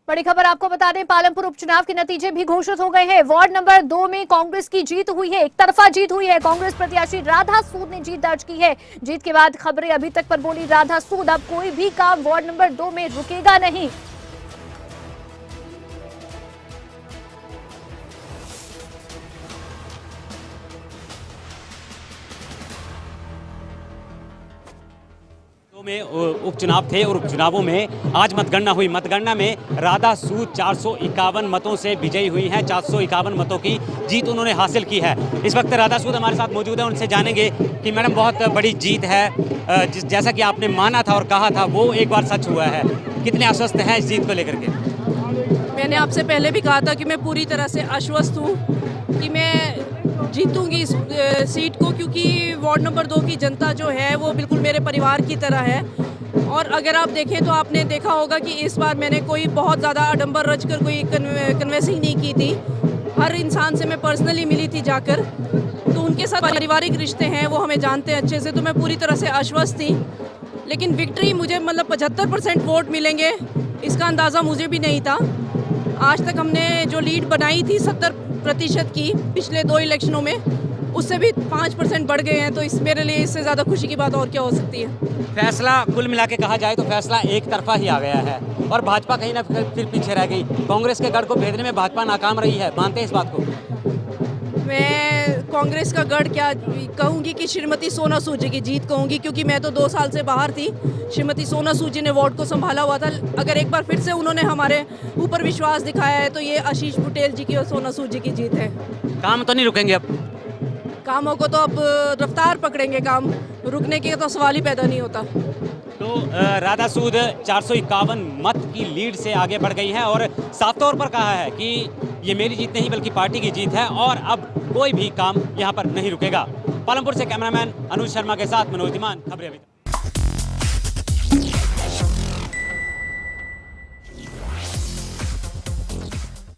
बड़ी खबर आपको बता दें, पालमपुर उपचुनाव के नतीजे भी घोषित हो गए हैं। वार्ड नंबर 2 में कांग्रेस की जीत हुई है, एक तरफा जीत हुई है। कांग्रेस प्रत्याशी राधा सूद ने जीत दर्ज की है। जीत के बाद खबरें अभी तक पर बोली राधा सूद, अब कोई भी काम वार्ड नंबर 2 में रुकेगा नहीं। में उपचुनाव थे और उपचुनावों में आज मतगणना हुई। मतगणना में राधा सूद 451 मतों से विजयी हुई हैं। 451 मतों की जीत उन्होंने हासिल की है। इस वक्त राधा सूद हमारे साथ मौजूद है, उनसे जानेंगे कि मैडम बहुत बड़ी जीत है, जैसा कि आपने माना था और कहा था वो एक बार सच हुआ है। कितने आश्वस्त हैं इस जीत को लेकर के? मैंने आपसे पहले भी कहा था कि मैं पूरी तरह से आश्वस्त हूँ कि मैं जीतूंगी इस सीट को, क्योंकि वार्ड नंबर 2 की जनता जो है वो बिल्कुल मेरे परिवार की तरह है। और अगर आप देखें तो आपने देखा होगा कि इस बार मैंने कोई बहुत ज़्यादा आडंबर रचकर कोई कन्वेंसिंग नहीं की थी। हर इंसान से मैं पर्सनली मिली थी जाकर, तो उनके साथ पारिवारिक रिश्ते हैं वो हमें जानते हैं अच्छे से, तो मैं पूरी तरह से आश्वस्त थी। लेकिन विक्ट्री मुझे 75% वोट मिलेंगे इसका अंदाज़ा मुझे भी नहीं था। आज तक हमने जो लीड बनाई थी 70% की पिछले 2 इलेक्शनों में, उससे भी 5% बढ़ गए हैं, तो इस मेरे लिए इससे ज़्यादा खुशी की बात और क्या हो सकती है। फैसला कुल मिला के कहा जाए तो फैसला एक तरफा ही आ गया है और भाजपा कहीं ना फिर पीछे रह गई। कांग्रेस के गढ़ को भेदने में भाजपा नाकाम रही है, मानते हैं इस बात को? मैं कांग्रेस का गढ़ क्या कहूँगी कि श्रीमती सोना सूद जी की जीत कहूँगी, क्योंकि मैं तो 2 साल से बाहर थी। श्रीमती सोना सूद जी ने वार्ड को संभाला हुआ था। अगर एक बार फिर से उन्होंने हमारे ऊपर विश्वास दिखाया है तो ये आशीष बुटेल जी की और सोना सूद जी की जीत है। काम तो नहीं रुकेंगे अब? कामों को तो अब रफ्तार पकड़ेंगे, काम रुकने के तो सवाल ही पैदा नहीं होता। तो राधा सूद 451 मत की लीड से आगे बढ़ गई हैं और साफ तौर पर कहा है कि ये मेरी जीत नहीं बल्कि पार्टी की जीत है और अब कोई भी काम यहाँ पर नहीं रुकेगा। पालमपुर से कैमरामैन अनुज शर्मा के साथ मनोज धीमान, खबरें अभी तक।